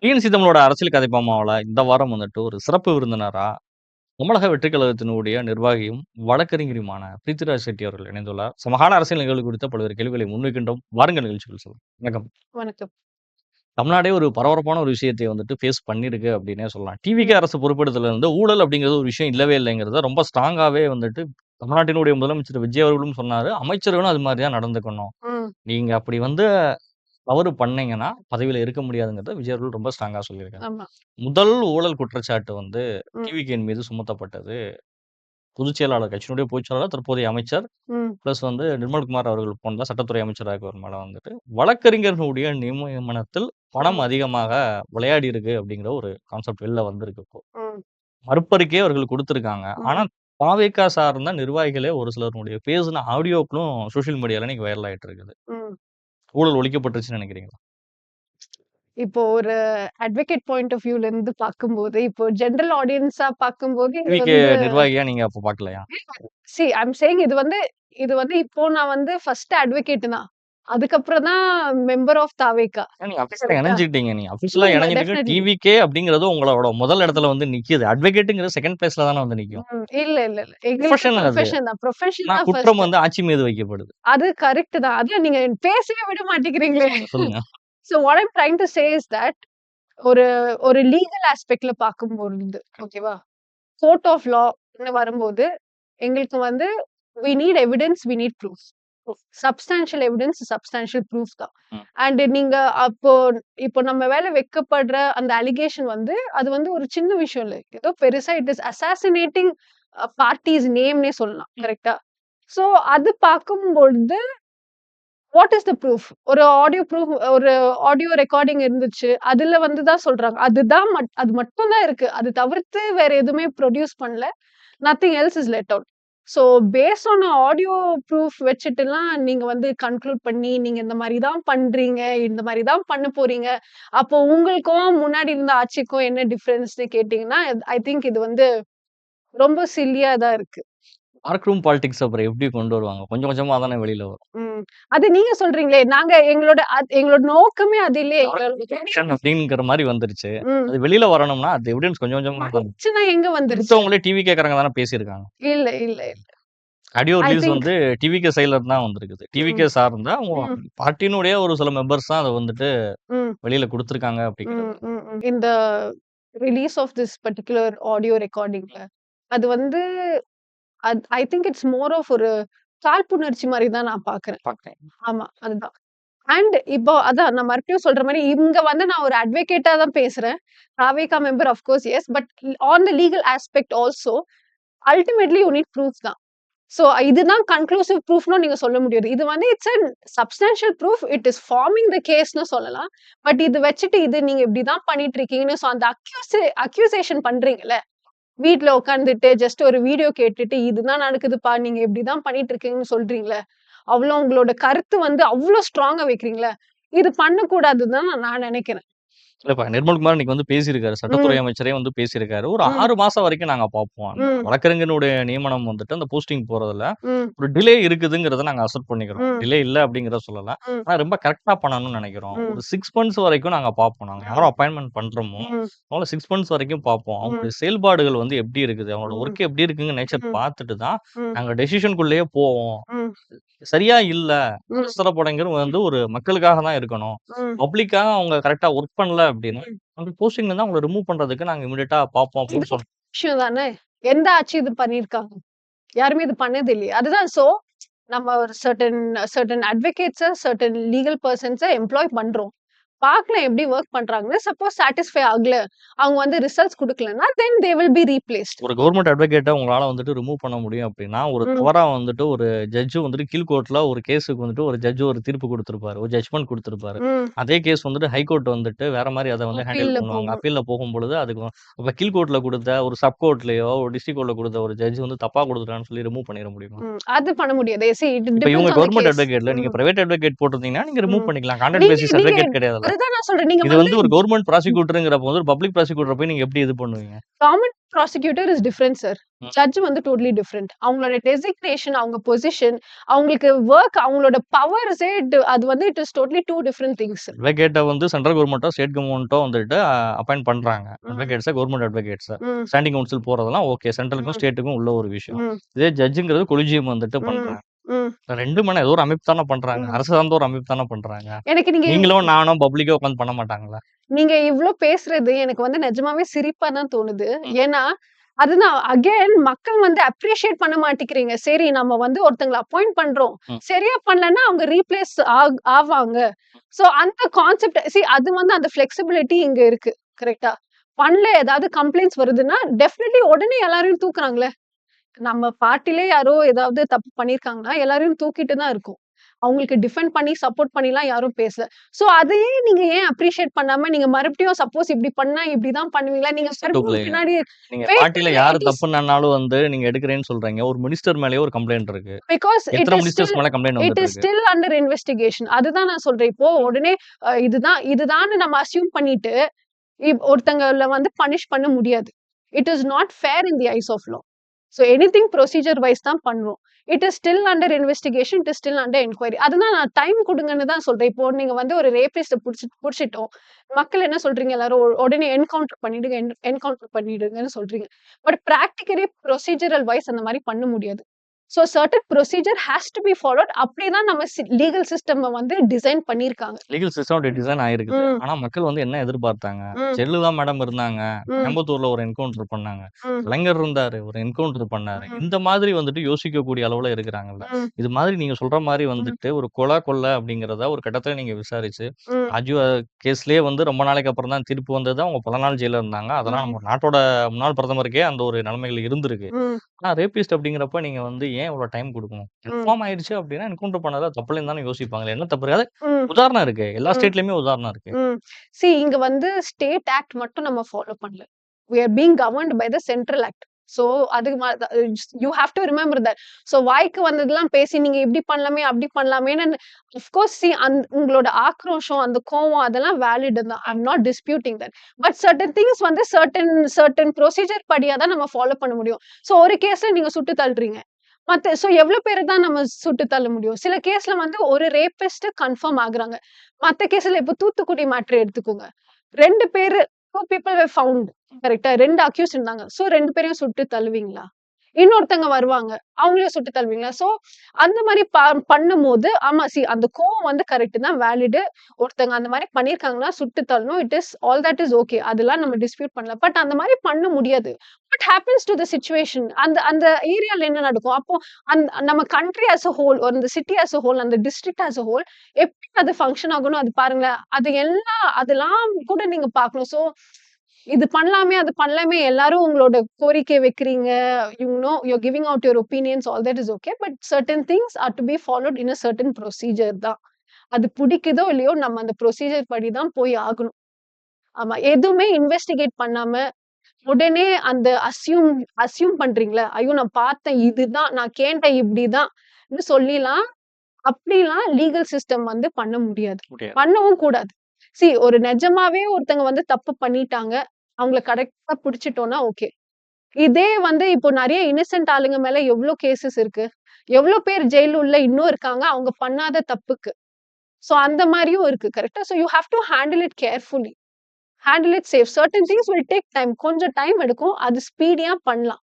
DNC தமிழோட அரசியல் கதைப்பாமாவுல இந்த வாரம் வந்துட்டு ஒரு சிறப்பு விருந்தினரா தமிழக வெற்றிக் கழகத்தினுடைய நிர்வாகியும், வழக்கறிஞருமான பிரித்விராஜ் செட்டி அவர்கள் இணைந்துள்ளார். சமகால அரசியல் நிகழ்வு குறித்த பல்வேறு கேள்விகளை முன்வைக்கின்றோம். வாருங்கள் நிகழ்ச்சிக்குள் செல்வோம். வணக்கம். வணக்கம். தமிழ்நாடே ஒரு பரபரப்பான ஒரு விஷயத்தை வந்துட்டு ஃபேஸ் பண்ணியிருக்கு அப்படின்னே சொல்லலாம். டிவிகே அரசு பொறுப்பெடுத்ததுல இருந்து ஊழல் அப்படிங்கிறது ஒரு விஷயம் இல்லவே இல்லைங்கிறத ரொம்ப ஸ்ட்ராங்காவே வந்துட்டு தமிழ்நாட்டினுடைய முதலமைச்சர் விஜய் அவர்களும் சொன்னாரு. அமைச்சர்களும் அது மாரி தான் நடந்துக்கணும். ம். நீங்க அப்படி வந்து தவறு பண்ணீங்கன்னா, பதவியில இருக்க முடியாதுங்கிறத விஜய் அவர்கள் ரொம்ப ஸ்ட்ராங்கா சொல்லியிருக்காங்க. ஆமா. முதல் ஊழல் குற்றச்சாட்டு வந்து ம். டிவிகேயின் மீது சுமத்தப்பட்டது. பொதுச் செயலாளர், கட்சியினுடைய பொதுச் செயலாளர், தற்போதைய அமைச்சர், ம். பிளஸ் வந்து நிர்மல்குமார் அவர்கள் போன்ற சட்டத்துறை அமைச்சரா இருக்கிறவர் மேல வந்துட்டு, வழக்கறிஞர்களுடைய நியமனத்தில் பணம் ம். அதிகமாக விளையாடி இருக்கு அப்படிங்கிற ஒரு கான்செப்ட் வெளில வந்திருக்கு இப்போ. ம். மறுப்பறிக்கையே அவர்கள் குடுத்திருக்காங்க. ஆனா, ம். தாவேகா சார்ந்த நிர்வாகிகளே ஒரு சிலருடைய பேசின ஆடியோக்களும் சோசியல் மீடியால இன்னைக்கு வைரல் ஆயிட்டு இருக்குது. ம். ஊழல் ஒழிக்கப்பட்டுருச்சுன்னு நினைக்கிறீங்களா? இப்போ ஒரு அட்வொகேட் பாயிண்ட் ஆஃப் வியூல இருந்து பார்க்கும்போது, இப்போ ஜெனரல் ஆடியன்ஸா பார்க்கும்போது இது டிவிகே வந்து நிர்வாகியா நீங்க அப்ப பார்க்கலையா? ஐ அம் சேயிங் இது வந்து இப்போ நான் வந்து ஃபர்ஸ்ட் அட்வொகேட் தான். அதுக்கப்புறம் தான் மெம்பர் ஆஃப் தாவேகா. நீங்க அஃபிஷியலா கரெக்ட்டா? இணைஞ்சுக்கிட்டீங்க. நீங்க அஃபிஷியலா இணைஞ்சதுக்கு டெஃபினெட்லி. டிவிகே அப்படிங்கிறது உங்களோட முதல் இடத்துல வந்து நிக்கிது. அட்வொகேட்ங்கிறது 2ண்ட் பிளேஸ்ல தானே வந்து நிக்கும். இல்ல. எங்களுக்கு ப்ரொஃபஷன் அது. ப்ரொஃபஷன் தான். ப்ரொஃபஷன் ஆனா தான் குற்றம் ஃபர்ஸ்ட். வந்து ஆட்சி மீது வைக்கப்படுது. அது கரெக்ட் தான். அதான் நீங்க பேசவே விட மாட்டேங்கிறீங்களே. சொல்லுங்க. So what I'm trying to say is that ஒரு ஒரு லீகல் ஆஸ்பெக்ட்ல பார்க்கும்பொழுது, ஓகேவா? கோர்ட் ஆஃப் லான்னு வரும்போது, எங்களுக்கு வந்து we need evidence, we need proof. Substantial evidence, substantial proof தான். ம். அண்ட் நீங்க அப்போ இப்போ நம்ம மேல வைக்கப்படுற அந்த அலிகேஷன் வந்து, அது வந்து ஒரு சின்ன விஷயம் இல்ல. ஏதோ பெருசா இட் இஸ் அசாசினேட்டிங் பார்ட்டிஸ் நேம்னே சொல்லலாம். கரெக்ட்டா? சோ அது பார்க்கும்பொழுது வாட் இஸ் த ப்ரூஃப்? ஒரு ஆடியோ ரெக்கார்டிங் இருந்துச்சு. அதுல வந்து தான் சொல்றாங்க. அது மட்டும் தான் இருக்கு. அது தவிர்த்து வேற எதுவுமே ப்ரொடியூஸ் பண்ணல. Nothing else is let out. So based on audio proof வச்சுட்டுலாம் நீங்க வந்து கன்க்ளூட் பண்ணி, நீங்க இந்த மாரி தான் பண்றீங்க, இந்த மாரி தான் பண்ண போறீங்க. அப்போ உங்களுக்கும் முன்னாடி இருந்த ஆட்சிக்கும் என்ன டிஃபரன்ஸ்ன்னு கேட்டீங்கன்னா, ஐ திங்க் இது வந்து ரொம்ப சில்லியா தான் இருக்கு. டார்க் ரூம் பாலிடிக்ஸ் அப்புறம் எப்படி கொண்டு வருவாங்க? கொஞ்சம் கொஞ்சமா தானே வெளில வரும். ம். அது நீங்க சொல்றீங்களே, நாங்க எங்களோட நோக்கமே அது இல்லையே. ஆக்ஷன் அப்படிங்கிற மாரி வந்துருச்சு. ம். அது வெளில வரணும்னா, அது எவிடன்ஸ் கொஞ்சம் கொஞ்சமா வரணும். பிரச்சனை எங்க வந்துருச்சு? எடுத்தவங்களே டிவிகேக்காரங்க தானே பேசியிருக்காங்க. இல்ல. ஆடியோ ஐ ரிலீஸ் திங்க் வந்து டிவிகே சைடுல இருந்து தான் வந்திருக்குது. டிவிகே ம். சார்ந்த அவங்க ம். பார்ட்டியினுடைய ஒரு சில மெம்பர்ஸ் தான் அத வந்துட்டு ம். வெளில குடுத்துருக்காங்க அப்படிங்கிறது. இந்த release of this particular audio ரெக்கார்டிங்ல அது வந்து I think it's more of ஒரு காழ்ப்புணர்ச்சி மாரி தான் நான் பார்க்குறேன். பார்க்குறேன். ஆமா, அதுதான். அண்ட் இப்போ அதான் நான் மறுபடியும் சொல்ற மாரி, இங்க வந்து நான் ஒரு அட்வொகேட்டா தான் பேசுறேன். TVK member of course yes. But on the legal aspect also ultimately you need proof தான். சோ இதுதான் கன்க்ளூசிவ் ப்ரூஃப்னு நீங்க சொல்ல முடியாது. இது வந்து it's an substantial proof. It is forming the கேஸ்ன்னு சொல்லலாம். பட் இது வச்சுட்டு இது நீங்க இப்படிதான் பண்ணிட்டு இருக்கீங்கன்னு அந்த அக்யூசேஷன் பண்றீங்கல்ல. வீட்ல உட்கார்ந்துட்டு ஜஸ்ட் ஒரு வீடியோ கேட்டுட்டு இதுதான் நடக்குதுப்பா, நீங்க இப்படிதான் பண்ணிட்டு இருக்கீங்கன்னு சொல்றீங்களே. அவ்ளோ உங்களோட கருத்து வந்து அவ்ளோ ஸ்ட்ராங்கா வைக்கிறீங்களே. இது பண்ணக்கூடாதுன்னு தான் நான் நினைக்கிறேன். இல்லப்பா நிர்மல்குமார் இன்னைக்கு வந்து பேசியிருக்காரு. சட்டத்துறை ம். அமைச்சரே வந்து பேசியிருக்காரு. ஒரு ம். 6 மாசம் வரைக்கும் நாங்க பார்ப்போம். ம். வழக்கறிஞனுடைய நியமனம் வந்துட்டு அந்த போஸ்டிங் போறதுல ம். ஒரு டிலே இருக்குதுங்கிறத நாங்க அக்செப்ட் பண்ணிக்கிறோம். ம். டிலே இல்ல அப்படிங்கிறத சொல்லல. ம். ஆனா ரொம்ப கரெக்ட்டா பண்ணணும்னு நெனைக்கிறோம். ம். ஒரு 6 மந்த்ஸ் வரைக்கும் நாங்க பார்ப்போம். நாங்க யார ம். அப்பாயின்ட்மென்ட் பண்றோமோ, ம். அவங்கள 6 மந்த்ஸ் வரைக்கும் பார்ப்போம். ம். அவங்களுடைய செயல்பாடுகள் வந்து எப்படி இருக்குது? அவங்களோட ம். ஒர்க் எப்படி இருக்குங்க நேச்சர் ம். பார்த்துட்டு தான் ம். நாங்க டெசிஷன்க்குள்ளேயே போவோம். ம். சரியா இல்ல. ம். அவசரப்படைங்கிறது வந்து ஒரு மக்களுக்காக தான் இருக்கணும். ம். பப்ளிக்காக அவங்க கரெக்ட்டா ஒர்க் பண்ணல அப்படின்னா, ம். அந்த போஸ்டிங்ல இருந்து அவங்கள ரிமூவ் பண்றதுக்கு நாங்க இமிடியேட்டா பார்ப்போம் இது அப்படின்னு சொல்றோம். விஷயம் தானே. எந்த ஆட்சி இது பண்ணியிருக்காங்க? யாருமே இது பண்ணது இல்லையே. அதுதான் நம்ம ஒரு சர்டன் அட்வொகேட்ஸ, சர்டன் லீகல் பெர்சன்ஸ எம்ப்ளாய் பண்றோம். பார்க்கலாம் எப்படி வொர்க் பண்றாங்கன்னு. சப்போஸ் சாட்டிஸ்ஃபை ஆகல, அவங்க வந்து ரிசல்ட்ஸ் குடுக்கலன்னா, then they will be replaced. ஒரு கவர்ன்மெண்ட் அட்வொகேட்ட உங்களால வந்துட்டு ரிமூவ் பண்ண முடியும் அப்படின்னா, ஒரு ம். தவறா வந்துட்டு ஒரு ஜட்ஜ் வந்துட்டு கீழ் கோர்ட்ல ஒரு கேஸுக்கு வந்துட்டு ஒரு ஜட்ஜ் ஒரு தீர்ப்பு குடுத்திருப்பாரு. ஒரு ஜட்ஜ்மென்ட் குடுத்திருப்பாரு. ம். அதே கேஸ் வந்துட்டு ஹை கோர்ட் வந்துட்டு வேற மாரி அத வந்து ஹேண்டில் அப்பீல்ல பண்ணுவாங்க. போகும். அப்பீல்ல போகும்பொழுது அதுக்கு அப்ப கீழ் கோர்ட்ல குடுத்த ஒரு சப் கோர்ட்லயோ, ஒரு டிஸ்ட்ரிக்ட் கோர்ட்ல குடுத்த ஒரு ஜட்ஜ் வந்து தப்பா குடுத்துட்டான்னு சொல்லி ரிமூவ் பண்ணிற முடியுமா? அது பண்ண முடியாது. இட் இப்ப இவங்க depends on the government case. அட்வொகேட்ல நீங்க ம். பிரைவேட் அட்வொகேட் போட்டிருந்தீங்கன்னா, நீங்க ரிமூவ் ம். பண்ணிக்கலாம். கான்ட்ராக்ட் நீங்க பேசிஸ் நீங்க அட்வொகேட் கிடையாதுல்ல. அதுதான் நான் சொல்றேன். நீங்க இது வந்து வந்து ஒரு கவர்ன்மென்ட் ப்ராசிக்யூட்டர்ங்கிறப்போ வந்து ஒரு பப்ளிக் ப்ராசிக்யூட்டர போய் நீங்க எப்படி இது பண்ணுவீங்க? Government prosecutor is different sir. ம். ஜட்ஜ் வந்து டோட்டலி டிஃபரெண்ட். அவங்களோட டெசிக்னேஷன், அவங்க பொசிஷன், அவங்களுக்கு வொர்க், அவங்களோட பவர்ஸே அது வந்து it is totally 2 different things. அட்வொகேட்ட வந்து சென்ட்ரல் கவர்ன்மென்ட்டோ, ஸ்டேட் கவர்ன்மென்ட்டோ வந்துட்டு அப்பாயிண்ட் பண்றாங்க. ம். அட்வொகேட்ஸ கவர்ன்மென்ட் அட்வொகேட்ஸ. ம். ஸ்டாண்டிங் கவுன்சில் போறதெல்லாம் ஓகே. சென்ட்ரலுக்கும், ம். ஸ்டேட்டுக்கும் உள்ள ஒரு விஷயம். ம். இதே ஜட்ஜ்ங்கிறது கொலிஜியம் வந்துட்டு ம். பண்றாங்க. ம். 2ம் ஏதோ ஒரு அமைப்பு தானே பண்றாங்க. ம். அரசு சார்ந்த ஒரு அமைப்பு தானே பண்றாங்க. எனக்கு நீங்க நீங்களும் நானும் பப்ளிக்கா உட்கார்ந்து பண்ண மாட்டாங்களா? நீங்க இவ்ளோ பேசுறது எனக்கு வந்து நிஜமாவே சிரிப்பா தான் தோணுது. ம். ஏன்னா, அதுதான் அகைன் மக்கள் வந்து அப்ரிஷியேட் பண்ண மாட்டேங்கிறீங்க. சரி நம்ம வந்து ஒருத்தங்கள அப்பாயிண்ட் பண்றோம். ம். சரியா பண்ணலன்னா அவங்க ரீப்ளேஸ் ஆவாங்க. சோ அந்த கான்செப்ட் அது வந்து அந்த ஃப்ளெக்சிபிலிட்டி இங்க இருக்கு. கரெக்ட்டா? பண்ணல ஏதாவது கம்ப்ளைண்ட்ஸ் வருதுன்னா, டெஃபினெட்லி உடனே எல்லாரையும் தூக்குறாங்களே. நம்ம பார்ட்டிலே யாரோ ஏதாவது தப்பு பண்ணியிருக்காங்கன்னா, எல்லாரையும் தூக்கிட்டு தான் இருக்கோம். அவங்களுக்கு டிஃபெண்ட் பண்ணி, சப்போர்ட் பண்ணிலாம் யாரும் பேசல. சோ அதையே நீங்க ஏன் அப்ரிஷியேட் பண்ணாம, நீங்க மறுபடியும் சப்போஸ் இப்படி பண்ணா இப்படிதான் பண்ணுவீங்களா? நீங்க மறுபடியும் தூக்கலைங்க. பின்னாடி நீங்க வெயிட் பார்ட்டில பண்ணுங்க. யாரு இட் இஸ் தப்புனாலும் வந்து நீங்க எடுக்கிறேன்னு சொல்றீங்க. ஒரு மினிஸ்டர் மேலயே ஒரு கம்ப்ளைண்ட் இருக்கு. பிகாஸ் எத்தன மினிஸ்டர்ஸ் மேல கம்ப்ளைண்ட் இட் வந்துட்டு இஸ் இருக்கு? Still under investigation. அதுதான் நான் சொல்றேன். இப்போ உடனே இதுதான்னு நம்ம அஸ்யூம் பண்ணிட்டு, ஒருத்தங்கள வந்து பனிஷ் பண்ண முடியாது. It is not fair in the eyes of law. So anything procedure wise தான் பண்றோம். It is still under investigation. It is still under enquiry. அதுதான் நான் டைம் குடுங்கன்னு தான் சொல்றேன். இப்போ நீங்க வந்து ஒரு ரேபிஸ்ட்ட புடிச்சிட்டோம். மக்கள் என்ன சொல்றீங்க எல்லாரும்? உடனே என்கவுண்டர் பண்ணிடுங்கன்னு சொல்றீங்க. பட் பிராக்டிகலி ப்ரொசீஜரல் வைஸ் அந்த மாரி பண்ண முடியாது. So certain procedure has to be followed. அப்படிதான் நம்ம லீகல் சிஸ்டம்ம வந்து டிசைன் பண்ணியிருக்காங்க. லீகல் சிஸ்டம் அப்படி டிசைன் ஆயிருக்குது. ம். ஆனா மக்கள் வந்து என்ன எதிர்பார்த்தாங்க? ம். ஜெயலலிதா மேடம் இருந்தாங்க. ம். கோயம்புத்தூர்ல ஒரு என்கவுண்டர் பண்ணாங்க. ம். கலைஞர் இருந்தாரு. ஒரு என்கவுண்டர் பண்ணாரு. ம். இந்த மாதிரி வந்துட்டு யோசிக்கக்கூடிய அளவுல இருக்கிறாங்கல்ல. ம். இது மாதிரி நீங்க சொல்ற மாரி ம். வந்துட்டு ஒரு கொலை அப்படிங்கிறத ஒரு கட்டத்துல நீங்க விசாரிச்சு, ம். ராஜீவ் கேஸ்லயே வந்து ரொம்ப நாளைக்கு அப்புறம் தான் தீர்ப்பு வந்தது. அவங்க பல நாள் ஜெயில்ல இருந்தாங்க. அதெல்லாம் ம். நம்ம நாட்டோட முன்னாள் பிரதமருக்கே அந்த ஒரு நிலைமைகள் இருந்திருக்கு. ம். ஆனா ரேபிஸ்ட் அப்படிங்கிறப்ப நீங்க வந்து ஏன் இவ்வளோ டைம் குடுக்கணும்? ம். கன்ஃபார்ம் ஆயிடுச்சு அப்படின்னா என்கவுண்டர் பண்ணதுல தப்பு இல்லைன்னு தானே யோசிப்பாங்களே. என்ன தப்பு இருக்கு? ம். உதாரணம் இருக்கு. எல்லா ம். ஸ்டேட்லயுமே உதாரணம் இருக்கு. ம். இங்க வந்து ஸ்டேட் ஆக்ட் மட்டும் நம்ம ஃபாலோ பண்ணல. We are being governed by the central act. So அது you have to remember that. So வாய்க்கு வந்ததெல்லாம் பேசி நீங்க இப்படி பண்ணலாமே, அப்படி பண்ணலாமேன்னு ஆஃப் கோர்ஸ் உங்களோட ஆக்ரோஷம், அந்த கோவம் அதெல்லாம் வேலிட் தான். I am not disputing that. But certain things வந்து சர்டன் ப்ரொசீஜர் படியா தான் நம்ம ஃபாலோ பண்ண முடியும். சோ ஒரு கேஸ்ல நீங்க சுட்டு தள்ளுறீங்க. எவ்வளவு பேர தான் நம்ம சுட்டு தள்ள முடியும்? சில கேஸ்ல வந்து ஒரு ரேபிஸ்ட் கன்ஃபார்ம் ஆகுறாங்க. மத்த கேஸ்ல இப்ப தூத்துக்குடி மேட்டர் எடுத்துக்கோங்க. 2 பேரு 2 பீப்பிள் வேர் ஃபவுண்ட். கரெக்ட்டா? 2 அக்யூஸ்ட் இருந்தாங்க. 2 பேரையும் சுட்டு தள்ளுவீங்களா? இன்னொருத்தங்க வருவாங்க. அவங்களையும் சுட்டு தள்ளுவீங்களா? அந்த மாரி பண்ணும்போது ஆமா அந்த கோவம் வந்து கரெக்ட் தான் வேலிட். ஒருத்தங்க அந்த மாரி பண்ணியிருக்காங்கன்னா சுட்டு தள்ளணும். It is all that is okay. அதெல்லாம் நம்ம டிஸ்பியூட் பண்ணல. பட் அந்த மாரி பண்ண முடியாது. What happens to the situation? அந்த அந்த ஏரியால என்ன நடக்கும்? அப்போ நம்ம கண்ட்ரி ஆஸ் அ ஹோல், அந்த சிட்டி ஆஸ் அ ஹோல், அந்த டிஸ்ட்ரிக்ட் ஆஸ் அ ஹோல் எப்படி அது ஃபங்ஷன் ஆகணும் அது பாருங்களேன். அதெல்லாம் கூட நீங்க பார்க்கணும். இது பண்ணலாமே, அது பண்ணலாமே எல்லாரும் உங்களோட கோரிக்கை வைக்கிறீங்க. you're giving out your opinions, all that is okay. But certain things are to be followed in a certain procedure தான். அது பிடிக்குதோ இல்லையோ நம்ம அந்த ப்ரொசீஜர் படி தான் போய் ஆகணும். ஆமா. எதுவுமே இன்வெஸ்டிகேட் பண்ணாம, உடனே அந்த அஸ்யூம் பண்றீங்கல்ல, ஐயோ! நான் பார்த்தேன் இதுதான், நான் கேட்டேன் இப்படிதான் சொல்லிலாம் அப்படிலாம் லீகல் சிஸ்டம் வந்து பண்ண முடியாது. முடியாது. பண்ணவும் கூடாது. ஒரு நிஜமாவே ஒருத்தங்க வந்து தப்பு பண்ணிட்டாங்க. அவங்கள கரெக்ட்டா புடிச்சுட்டோம்னா ஓகே. இதே வந்து இப்போ நெறைய இன்னசென்ட் ஆளுங்க மேல எவ்ளோ கேஸஸ் இருக்கு. எவ்ளோ பேர் ஜெயில் உள்ள இன்னும் இருக்காங்க. அவங்க பண்ணாத தப்புக்கு. அந்த மாரியும் இருக்கு. கரெக்ட்டா? You have to handle it carefully. Handle it safe. Certain things will take time. கொஞ்சம் டைம் எடுக்கும். அது ஸ்பீடியா பண்ணலாம்.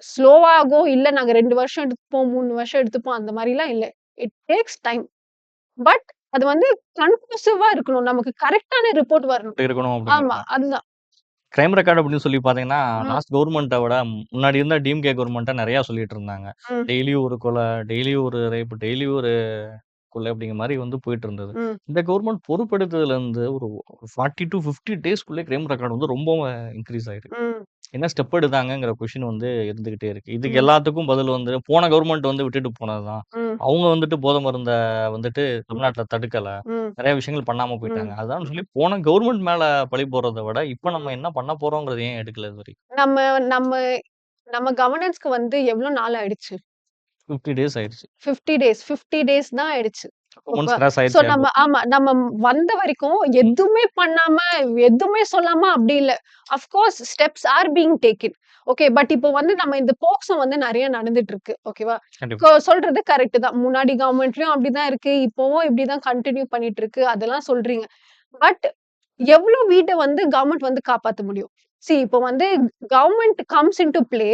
ஸ்லோவா ஆகும். இல்ல நாங்க 2 வருஷம் எடுத்துப்போம், 3 வருஷம் எடுத்துப்போம் அந்த மாரிலாம் இல்ல. It takes time. பட் அது வந்து கன்க்ளூசிவா இருக்கணும். நமக்கு கரெக்ட்டான ரிப்போர்ட் வரணும். இப்படி இருக்கணும் ஆமா. அப்படிங்கிறீங்க. அதுதான். கிரைம் ரெக்கார்ட் அப்படின்னு சொல்லி பார்த்தீங்கன்னா, ம். லாஸ்ட் கவர்ன்மெண்ட்ட விட முன்னாடி இருந்த டிஎம்கே கவர்ன்மெண்ட்ட நெறையா சொல்லிட்டு இருந்தாங்க. ம். டெய்லியும் ஒரு கொலை, டெய்லியும் ஒரு ரேப், டெய்லியும் ஒரு கொலை அப்படிங்கிற மாரி வந்து போயிட்டு இருந்தது. ம். இந்த கவர்ன்மெண்ட் பொறுப்பெடுத்ததுலருந்து ஒரு 40 டூ 50 டேஸ்க்குள்ளே கிரைம் ரெக்கார்ட் வந்து ரொம்பவும் இன்கிரீஸ் ஆயிருக்கு. ம். என்ன ஸ்டெப் எடுத்தாங்கங்கிற கொஸ்டின் வந்து இருந்துகிட்டே இருக்கு. இதுக்கு ம். எல்லாத்துக்கும் பதில் வந்து போன கவர்ன்மெண்ட் வந்து விட்டுட்டு போனது தான். ம். அவங்க வந்துட்டு போதை மருந்த வந்துட்டு தமிழ்நாட்டுல தடுக்கல. ம். நெறைய விஷயங்கள் பண்ணாம போயிட்டாங்க. ம். அதான்னு சொல்லி போன கவர்ன்மெண்ட் மேல பழி போடுறத விட, இப்ப நம்ம என்ன பண்ண போறோம்ங்கிறத ஏன் எடுக்கல இதுவரைக்கும்? நம்ம நம்ம நம்ம கவர்னன்ஸ்க்கு வந்து எவ்ளோ நாள் ஆயிடுச்சு? 50 டேஸ் ஆயிடுச்சு. 50 டேஸ். 50 டேஸ் தான் ஆயிடுச்சு. ஒன்ஸ் ஓகேவா? கிராஸ் சோ ஆயிருச்சு நம்ம நம்ம வந்த வரைக்கும் எதுவுமே பண்ணாம, எதுவுமே சொல்லாம அப்படி இல்ல. Of course steps are being taken. Okay. But இப்போ வந்து நம்ம இந்த போக்சோ வந்து நெறைய நடந்துட்டு இருக்கு. ஓகேவா? கண்டிப்பா. சொல்றது கரெக்ட் தான். முன்னாடி கவர்மெண்ட்லயும் அப்படிதான் இருக்கு. இப்பவும் இப்படிதான் கன்டின்யூ பண்ணிட்டு இருக்கு. அதெல்லாம் சொல்றீங்க. பட் எவ்ளோ வீட்ட வந்து கவர்மெண்ட் வந்து காப்பாத்த முடியும்? இப்போ வந்து கவர்மெண்ட் கம்ஸ் இன்டூ ப்ளே.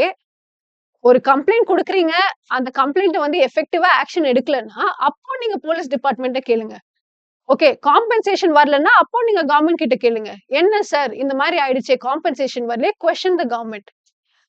ஒரு கம்ப்ளைண்ட் குடுக்குறீங்க. அந்த கம்ப்ளைண்ட்ட வந்து எஃபெக்டிவா ஆக்ஷன் எடுக்கலன்னா, அப்போ நீங்க போலீஸ் டிபார்ட்மெண்ட்ட கேளுங்க. ஓகே. காம்பன்சேஷன் வரலன்னா, அப்போ நீங்க கவர்ன்மெண்ட் கிட்ட கேளுங்க. என்ன சார் இந்த மாரி ஆயிடுச்சே, காம்பன்சேஷன் வரலையே, கொஸ்டின் த கவர்ன்மெண்ட்.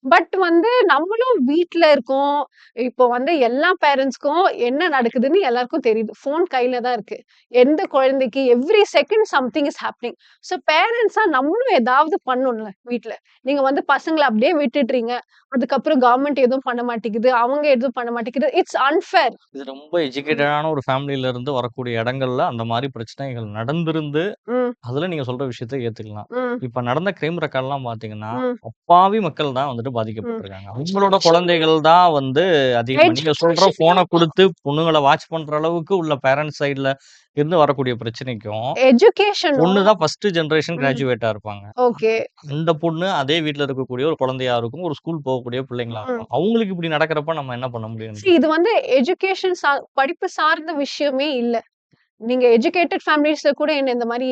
பட் வந்து நம்மளும் வீட்ல இருக்கோம். இப்போ வந்து எல்லா பேரண்ட்ஸ்க்கும் என்ன நடக்குதுன்னு எல்லாருக்கும் தெரியுது. ஃபோன் கையில தான் இருக்கு. எந்த குழந்தைக்கு every second something is happening. So பேரண்ட்ஸா நம்மளும் ஏதாவது பண்ணணும்ல வீட்ல. நீங்க வந்து பசங்கள அப்படியே விட்டுடுறீங்க. அதுக்கப்புறம் கவர்ன்மெண்ட் எதுவும் பண்ண மாட்டேங்குது. அவங்க எதுவும் பண்ண மாட்டேங்குது. It's unfair. இது ரொம்ப ம். எஜுகேட்டடான ஒரு ஃபேமிலில இருந்து வரக்கூடிய இடங்கள்ல அந்த மாரி பிரச்சனைகள் நடந்திருந்து, ம். அதுல நீங்க சொல்ற விஷயத்த ஏத்துக்கலாம். ம். இப்ப நடந்த கிரைம் ரெக்கார்ட்லாம் பார்த்தீங்கன்னா, ம். அப்பாவி மக்கள் தான் வந்துட்டு ம். பாதிக்கப்பட்டுருக்காங்க. அவங்களோட குழந்தைகள் தான் வந்து அதிகமா நீங்க சொல்ற ஃபோன குடுத்து பொண்ணுங்கள வாட்ச் பண்ற அளவுக்கு உள்ள பேரண்ட்ஸ் சைட்ல இருந்து வரக்கூடிய பிரச்சனைக்கும், பொண்ணு எஜுகேஷனும் தான் ஃபர்ஸ்ட் ஜெனரேஷன் ம். கிராஜுவேட்டா இருப்பாங்க. ஓகே. அந்த பொண்ணு அதே வீட்ல இருக்கக்கூடிய ஒரு குழந்தையா இருக்கும். ஒரு ஸ்கூல் போகக்கூடிய பிள்ளைங்களா ம். இருக்கும். அவங்களுக்கு இப்படி நடக்கிறப்ப நம்ம என்ன பண்ண முடியும்னு இது வந்து எஜுகேஷன் படிப்பு சார்ந்த விஷயமே இல்ல. நீங்க எஜுகேட்டட் ஃபேமிலீஸ்ல கூட என்ன இந்த மாரி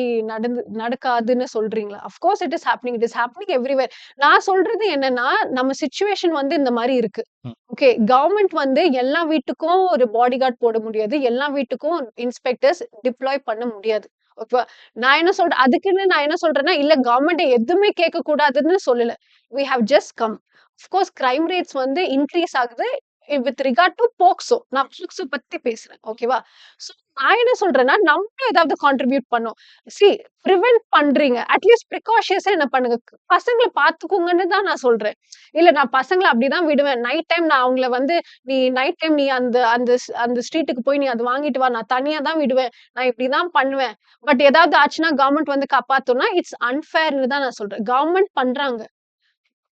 நடக்காதுன்னு சொல்றீங்களா? Of course it is happening. It is happening everywhere. நான் சொல்றது என்னன்னா, நம்ம சிச்சுவேஷன் வந்து இந்த மாரி இருக்கு. ம். ஓகே. கவர்ன்மெண்ட் வந்து எல்லா வீட்டுக்கும் ஒரு பாடிகார்ட் போட முடியாது. எல்லா வீட்டுக்கும் இன்ஸ்பெக்டர்ஸ் டிப்ளாய் பண்ண முடியாது. ஓகேவா? நான் என்ன சொல்றேன் அதுக்குன்னு நான் என்ன சொல்றேன்னா, இல்ல கவர்ன்மெண்ட்ட எதுவுமே கேட்கக்கூடாதுன்னு சொல்லல. We have just come. Of course crime rates வந்து இன்கிரீஸ் ஆகுது. With regard to POCSO. நான் போக்சோ பத்தி பேசுறேன். ஓகேவா? சோ நான் என்ன சொல்றேன்னா, நம்மளும் ஏதாவது கான்ட்ரிபியூட் பண்ணணும். சி பிரிவென்ட் பண்றீங்க. அட்லீஸ்ட் பிரிகாஷியஸா என்ன பண்ணுங்க. பசங்கள பார்த்துக்கோங்கன்னு தான் நான் சொல்றேன். இல்ல நான் பசங்கள அப்படிதான் விடுவேன். நைட் டைம் நான் அவங்கள வந்து நீ நைட் டைம் நீ அந்த அந்த அந்த ஸ்ட்ரீட்டுக்கு போய் நீ அத வாங்கிட்டு வா. நான் தனியா தான் விடுவேன். நான் இப்படிதான் பண்ணுவேன். பட் ஏதாவது ஆச்சுன்னா கவர்ன்மெண்ட் வந்து காப்பாத்தும்னா, இட்ஸ் அன்ஃபேர்ன்னு தான் நான் சொல்றேன். கவர்ன்மெண்ட் பண்றாங்க.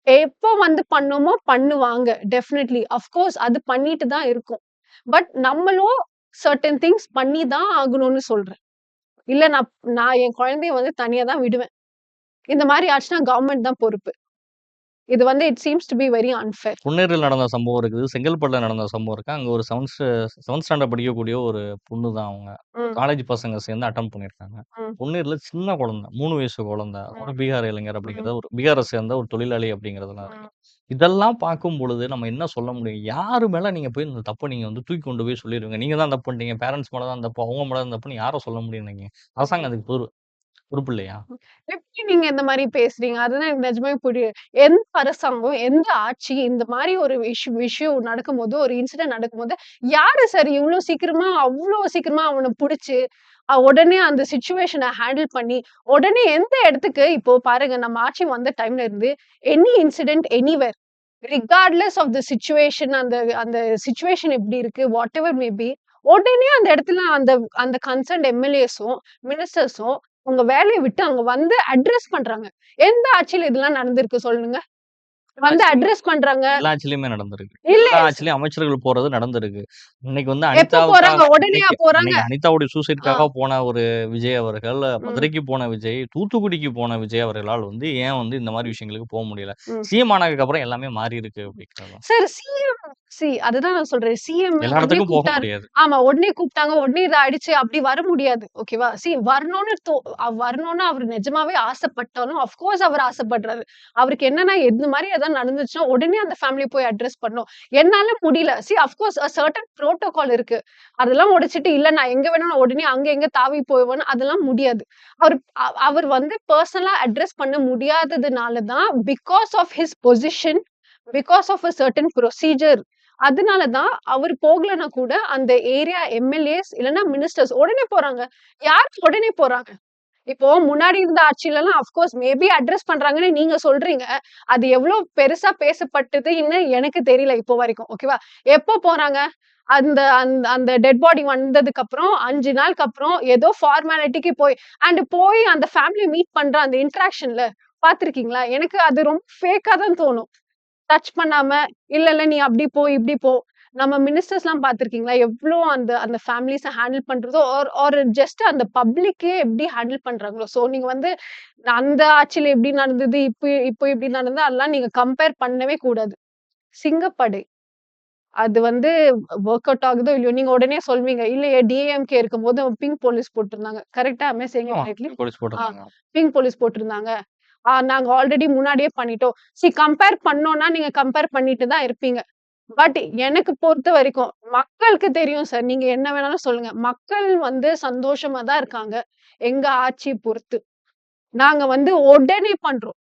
எப்போ வந்து பண்ணுமோ பண்ணுவாங்க. டெஃபினெட்லி. ஆஃப் கோர்ஸ் அது பண்ணிட்டு தான் இருக்கோம். பட் நம்மளும் சர்டன் திங்ஸ் பண்ணி தான் ஆகணும்னு சொல்றேன். இல்ல நான் நான் என் குழந்தைய வந்து தனியா தான் விடுவேன். இந்த மாரி ஆச்சுன்னா கவர்ன்மெண்ட் தான் பொறுப்பு. இது வந்து it seems to be very unfair. பொன்னேரில நடந்த சம்பவம் இருக்குது. செங்கல்பட்டுல நடந்த சம்பவம் இருக்கு. அங்க ஒரு 7த் ஸ்டாண்டர்ட் படிக்கக்கூடிய ஒரு பொண்ணு தான் அவங்க. ம், காலேஜ் பசங்க சேர்ந்து அட்டெம்ப்ட் பண்ணியிருக்காங்க. ம், பொன்னேரில சின்ன குழந்தை. 3 வயசு குழந்தை. ஒரு ம், பீகார் இளைஞர் ம், அப்படிங்கிறத ஒரு பீகார சேர்ந்த ஒரு தொழிலாளி அப்படிங்கிறதெல்லாம் இருக்கு. ம். இதெல்லாம் பார்க்கும் பொழுது நம்ம என்ன சொல்ல முடியும்? யாரு மேல நீங்க போய் இந்த தப்ப நீங்க வந்து தூக்கி கொண்டு போய் சொல்லிருவீங்க? நீங்க தான் தப்பு பண்ணிட்டீங்க. பேரன்ட்ஸ் மேல தான் தப்பு. அவங்க மேல தான் தப்புன்னு யார சொல்ல முடியும் நீங்க? அரசாங்கம் அதுக்கு பொறுப்பு இல்லையா? எப்படி நீங்க இந்த மாரி பேசுறீங்க? அதுதான் எனக்கு நிஜமாவே புரியல. எந்த அரசாங்கம், எந்த ஆட்சி இந்த மாரி ஒரு விஷயம் நடக்கும்போது, ஒரு இன்சிடென்ட் நடக்கும்போது, யாரு சார் இவ்ளோ சீக்கிரமா, அவ்ளோ சீக்கிரமா அவன புடிச்சு, உடனே அந்த சிச்சுவேஷன ஹேண்டில் பண்ணி, உடனே எந்த இடத்துக்கு இப்போ பாருங்க நம்ம ஆட்சி வந்த டைம்ல இருந்து, any incident anywhere regardless of the situation அந்த அந்த சிச்சுவேஷன் எப்படி இருக்கு, வாட்டெவர் மே பி, உடனே அந்த இடத்துல அந்த அந்த கன்சர்ன்ட் எம்எல்ஏஸும், மினிஸ்டர்ஸும் உங்க வேலைய விட்டு அங்க வந்து அட்ரஸ் பண்றாங்க. எந்த ஆட்சியில இதெல்லாம் நடந்திருக்கு சொல்லுங்க? வந்து ஆட்சியுமே அட்ரஸ் பண்றாங்க. எல்லா ஆட்சிலயுமே நடந்திருக்கு. இல்ல எல்லா ஆட்சிலயும் அமைச்சர்கள் போறது நடந்திருக்கு. இன்னைக்கு வந்து எப்ப போறாங்க? உடனேயா இன்னைக்கு போறாங்க? இன்னைக்கு அனிதாவுடைய ஆ. சூசைட்காக போன ஒரு விஜய் அவர்கள், ம். மதுரைக்கு போன விஜய், தூத்துக்குடிக்கு போன விஜய் அவர்களால் வந்து ஏன் வந்து இந்த மாரி விஷயங்களுக்கு முடியல? ம். சிஎம் ஆனதுக்கு அப்புறம் எல்லாமே மாறியிருக்கு அப்படிங்கிறது தான். சார் அதுதான் நான் சொல்றேன். சிஎம் எல்லா உடனே இடத்துக்கும் போக கூப்பிட்டாரு. முடியாது. ஆமா. உடனே கூப்பிட்டாங்க. உடனே இது ஆயிடுச்சு. அப்படி வர முடியாது. ஓகேவா? வரணும்னு வரணும்னு அவரு நிஜமாவே ஆசைப்பட்டாலும், ஆஃப் கோர்ஸ் அவர் ஆசைப்படுறாரு. அவருக்கு என்னன்னா, இந்த மாரி ஏதாவது நடந்துச்சுன்னா, உடனே அந்த ஃபேமிலிய போய் அட்ரஸ் பண்ணணும். என்னால முடியல. ஆஃப் கோர்ஸ் சர்டன் புரோட்டோகால் இருக்கு. அதெல்லாம் உடைச்சுட்டு, இல்ல நான் எங்க வேணாலும் உடனே அங்க எங்க தாவி போவேன்னு அதெல்லாம் முடியாது. அவரு அவர் வந்து பெர்சனலா அட்ரஸ் பண்ண முடியாததுனால தான், because of his position, because of a certain procedure. அதனால தான் அவரு போகலன்னா கூட அந்த ஏரியா எம்எல்ஏஸ் இல்லன்னா மினிஸ்டர்ஸ் உடனே போறாங்க. யார் உடனே போறாங்க? இப்போ முன்னாடி இருந்த ஆட்சிலலாம் அஃப்கோர்ஸ் மேபி அட்ரஸ் பண்றாங்கன்னு நீங்க சொல்றீங்க. அது எவ்ளோ பெருசா பேசப்பட்டதுன்னு எனக்கு தெரியல இப்போ வரைக்கும். ஓகேவா? எப்போ போறாங்க? அந்த அந்த அந்த டெட் பாடி வந்ததுக்கு அப்புறம் 5 நாளுக்கு அப்புறம் ஏதோ ஃபார்மாலிட்டிக்கு போய் அந்த ஃபேமிலிய மீட் பண்ற அந்த இன்டராக்ஷன்ல பார்த்திருக்கீங்களா? எனக்கு அது ரொம்ப ஃபேக்கா தான் தோணும். டச் பண்ணாம, இல்ல, இல்ல நீ அப்படி போ, இப்படி போ. நம்ம மினிஸ்டர்ஸ்லாம் பார்த்திருக்கீங்களா? எவ்ளோ அந்த அந்த ஃபேமிலிஸ ஹேண்டில் பண்றதோ ஆர் ஜஸ்ட் அந்த பப்ளிக்கே எப்படி ஹேண்டில் பண்றாங்களோ. ஸோ நீங்க வந்து அந்த ஆட்சியில எப்படி நடந்தது, இப்போ இப்படி நடந்தது அதெல்லாம் நீங்க கம்பேர் பண்ணவே கூடாது. சிங்கப்படை. அது வந்து வொர்க் அவுட் ஆகுதோ இல்லையோ, நீங்க உடனே சொல்வீங்க. இல்லையே டிஎம்கே இருக்கும்போது பிங்க் போலீஸ் போட்டிருந்தாங்க. கரெக்ட்டா? அம் ஐ சேயிங் இட் ஆமா. ரைட்லி? போலீஸ் ஆ போட்டிருந்தாங்க. பிங்க் போலீஸ் போட்டிருந்தாங்க. நாங்க ஆல்ரெடி முன்னாடியே பண்ணிட்டோம். கம்பேர் பண்ணோம்னா, நீங்க கம்பேர் பண்ணிட்டு தான் இருப்பீங்க. பட் எனக்கு பொறுத்த வரைக்கும், மக்களுக்கு தெரியும் சார். நீங்க என்ன வேணாலும் சொல்லுங்க. மக்கள் வந்து சந்தோஷமா தான் இருக்காங்க. எங்க ஆட்சிய பொறுத்து. நாங்க வந்து உடனே பண்றோம்.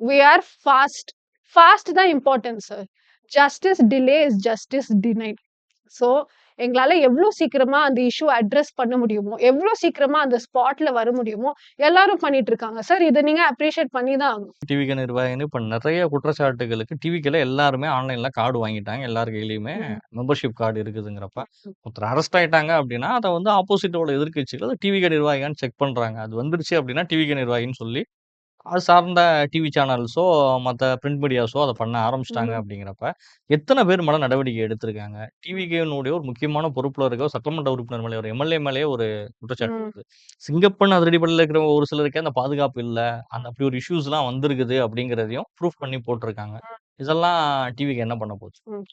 We are fast. ஃபாஸ்ட் தான் important sir. Justice delay is justice denied. So எங்களால எவ்ளோ சீக்கிரமா அந்த இஷ்யூ அட்ரஸ் பண்ண முடியுமோ, எவ்ளோ சீக்கிரமா அந்த ஸ்பாட்ல வர முடியுமோ, எல்லாரும் பண்ணிட்டு இருக்காங்க. சார் இத நீங்க அப்ரிஷியேட் பண்ணி தான் ஆகணும். டிவிகே நிர்வாகின்னு இப்ப நெறைய குற்றச்சாட்டுகளுக்கு டிவிகேல எல்லாருமே ஆன்லைன்ல கார்டு வாங்கிட்டாங்க. எல்லார் கையிலயுமே ம். மெம்பர்ஷிப் கார்டு இருக்குதுங்கிறப்ப, ம். ஒருத்தர் அரெஸ்ட் ஆயிட்டாங்க அப்டின்னா, அத வந்து ஆப்போசிட்டோட எதிர்க்கட்சிகள் டிவிகே நிர்வாகியான்னு செக் பண்றாங்க. அது வந்துருச்சு அப்டின்னா டிவிகே நிர்வாகின்னு சொல்லி அது சார்ந்த டிவி சேனல்ஸோ, மத்த பிரிண்ட் மீடியாஸோ அத பண்ண ஆரம்பிச்சுட்டாங்க ம். அப்படிங்கிறப்ப, எத்தன பேர் மேல நடவடிக்கை எடுத்திருக்காங்க? டிவிகேனுடைய ஒரு முக்கியமான பொறுப்புல இருக்க ஒரு சட்டமன்ற உறுப்பினர் மேலயோ, ஒரு எம்எல்ஏ மேலயே ஒரு குற்றச்சாட்டு ம். வருது. சிங்கப்பெண் அதிரடிப்படையில இருக்கிற ஒரு சிலருக்கே அந்த பாதுகாப்பு இல்ல. அந்த அப்படி ஒரு இஷ்யூஸ்லாம் வந்திருக்குது அப்படிங்கிறதையும் ப்ரூஃப் பண்ணி போட்டிருக்காங்க. இதெல்லாம் டிவிகே என்ன பண்ண போச்சு? ம்.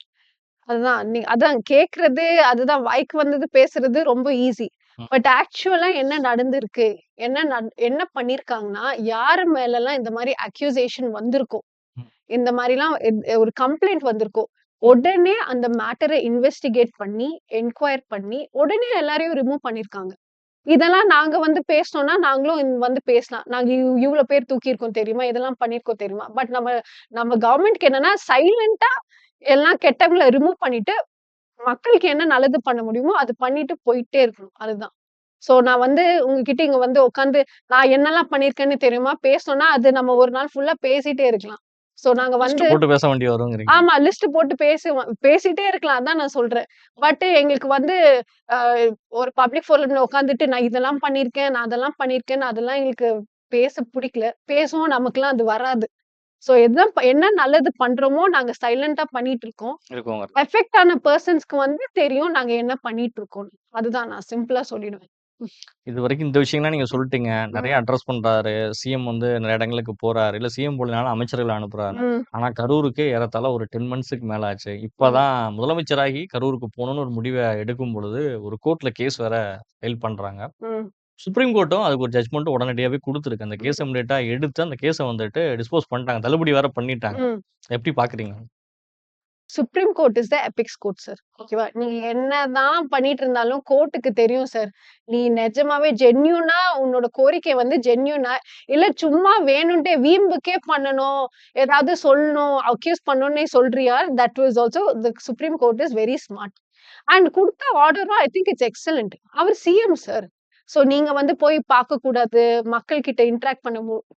அதுதான். அதான் கேட்கறது, அதுதான் வாய்க்கு வந்தது பேசுறது ரொம்ப ஈஸி. ம், பட் ஆக்சுவலா என்ன நடந்திருக்கு? என்ன பண்ணியிருக்காங்கன்னா, யாரு மேலலாம் இந்த மாரி அக்யூசேஷன் வந்திருக்கோ, ம், இந்த மாரிலாம் ஒரு கம்ப்ளைண்ட் வந்திருக்கோ, ம். உடனே அந்த மேட்டர இன்வெஸ்டிகேட் பண்ணி, என்கொயர் பண்ணி, உடனே எல்லாரையும் ரிமூவ் பண்ணியிருக்காங்க. இதெல்லாம் நாங்க வந்து பேசினோம்னா, நாங்களும் வந்து பேசலாம். நாங்க இவ்ளோ பேர் தூக்கியிருக்கோம் தெரியுமா? இதெல்லாம் பண்ணியிருக்கோம் தெரியுமா? பட் நம்ம நம்ம கவர்ன்மெண்ட்க்கு என்னன்னா, சைலன்ட்டா எல்லாம் கெட்டவங்கள ரிமூவ் பண்ணிட்டு, மக்களுக்கு என்ன நல்லது பண்ண முடியுமோ, அது பண்ணிட்டு போயிட்டே இருக்கணும். அதுதான். நான் வந்து உங்ககிட்ட இங்க வந்து உட்கார்ந்து, நான் என்னலாம் பண்ணியிருக்கேன்னு தெரியுமா? பேசணும்னா, அது நம்ம ஒரு நாள் ஃபுல்லா பேசிட்டே இருக்கலாம். நாங்க லிஸ்ட் வந்து போட்டு பேச வேண்டி வருங்கிறீங்க. ஆமா. லிஸ்ட் போட்டு பேசிட்டே இருக்கலாம். அதான் நான் சொல்றேன். பட் எங்களுக்கு வந்து அ ஒரு பப்ளிக் ஃபோரம்ல உட்காந்துட்டு நான் இதெல்லாம் பண்ணியிருக்கேன், நான் அதெல்லாம் பண்ணியிருக்கேன்னு அதெல்லாம் எங்களுக்கு பேச புடிக்கல. பேசவும் நமக்கெல்லாம் அது வராது. என்ன நல்லது பண்றோமோ நாங்க சைலன்ட்டா பண்ணிட்டு இருக்கோம். இருக்குங்க. எஃபெக்ட் ஆன பெர்சன்ஸ்க்கு வந்து தெரியும் நாங்க என்ன பண்ணிட்டு இருக்கோம்னு. அதுதான் நான் சிம்பிளா சொல்லிடுவேன். ம். இதுவரைக்கும் இந்த விஷயங்கள்லாம் நீங்க சொல்ட்டீங்க. நெறைய ம். அட்ரஸ் பண்றாரு. சிஎம் வந்து நெறைய இடங்களுக்கு போறாரு. இல்ல சிஎம் போலனாலும் அமைச்சர்கள அனுப்புறாரு. ம். ஆனா கரூருக்கு ஏறத்தாழ ஒரு 10 மந்த்ஸ்க்கு மேல ஆச்சு. இப்ப ம். தான் முதலமைச்சராகி கரூருக்கு போணும்னு ஒரு முடிவ எடுக்கும் பொழுது, ஒரு கோர்ட்ல கேஸ் வேற ஃபைல் பண்றாங்க. ம். சுப்ரீம் கோர்ட்டும் அதுக்கு ஒரு ஜட்ஜ்மெண்ட் உடனடியாவே குடுத்துருக்கு. அந்த கேஸ ம். இம்மீடியட்டா எடுத்து அந்த கேஸ வந்துட்டு டிஸ்போஸ் பண்ணிட்டாங்க. தள்ளுபடி வேற பண்ணிட்டாங்க. ம். எப்படி பார்க்குறீங்க? Supreme Court is the epics court sir. ஓகேவா? நீங்க என்னதான் பண்ணிட்டு இருந்தாலும் கோர்ட்டுக்கு தெரியும் சார். நீ நிஜமாவே ஜென்யூனா உன்னோட கோரிக்கை வந்து ஜென்யூனா இல்ல சும்மா வேணுன்ட்டே வீம்புக்கே பண்ணணும், ஏதாவது சொல்லணும், அக்யூஸ் பண்ணணும்னே சொல்றியா? That was also the Supreme Court is very smart. And குடுத்த ஆர்டரும் ஐ திங்க் இட்ஸ் எக்ஸலென்ட். அவர் சிஎம் சார். நீங்க வந்து போய் பார்க்கக்கூடாது, மக்கள் கிட்ட இன்டராக்ட்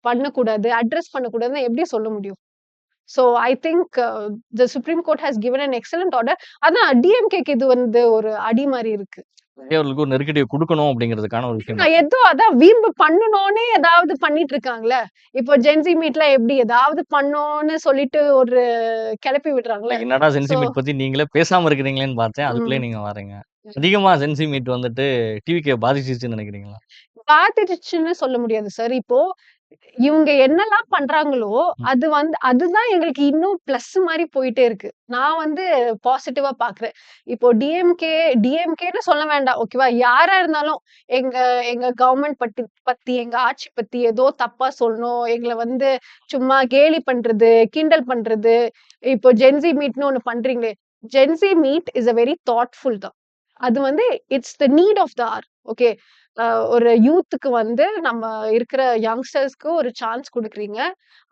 பண்ணக்கூடாது, அட்ரஸ் பண்ணக்கூடாதுன்னு எப்படி சொல்ல முடியும்? I think the Supreme court has given an excellent order. அதான் டிஎம்கேக்கு இது வந்து ஒரு அடி மாரி இருக்கு. அவர்களுக்கு ஒரு நெருக்கடிய குடுக்கணும் அப்படிங்கிறதுக்கான ஒரு விஷயம் தான். ஏதோ அதான் வீம்பு பண்ணணும்னே ஏதாவது பண்ணிட்டு இருக்காங்கல்ல. இப்போ ஜென்ஸி மீட்ல எப்படி ஏதாவது பண்ணோம்னு சொல்லிட்டு ஒரு கிளப்பி இல்ல விடுறாங்கல்ல. என்னடா சோ சென்சி மீட் பத்தி நீங்களே பேசாம இருக்கிறீங்களேன்னு பார்த்தேன். அதுக்குள்ளயே ம். நீங்க வாரீங்க. அதிகமா சென்சி மீட் வந்துட்டு டிவிக்கு பாதிச்சிருச்சுன்னு நினைக்கிறீங்களா? பாத்துடுச்சுன்னு சொல்ல முடியாது சார். இப்போ இவங்க என்னலாம் பண்றாங்களோ, ம். அதுதான் எங்களுக்கு இன்னும் பிளஸ் மாரி போயிட்டே இருக்கு. நான் வந்து பாசிட்டிவா பார்க்குறேன். இப்போ டிஎம்கேன்னு சொல்ல வேண்டாம். ஓகேவா? யாரா இருந்தாலும் எங்க எங்க கவர்ன்மெண்ட் பத்தி, எங்க ஆட்சி பத்தி ஏதோ தப்பா சொல்லணும். எங்கள வந்து சும்மா கேலி பண்றது, கிண்டல் பண்றது. இப்போ ஜென்ஸி மீட்ன்னு ஒண்ணு பண்றீங்களே. Gen Z meet is a very thoughtful தான். அது வந்து it's the need of the hour. Okay. அ ஒரு யூத்துக்கு வந்து நம்ம இருக்கிற யங்ஸ்டர்ஸ்க்கு ஒரு சான்ஸ் குடுக்குறீங்க.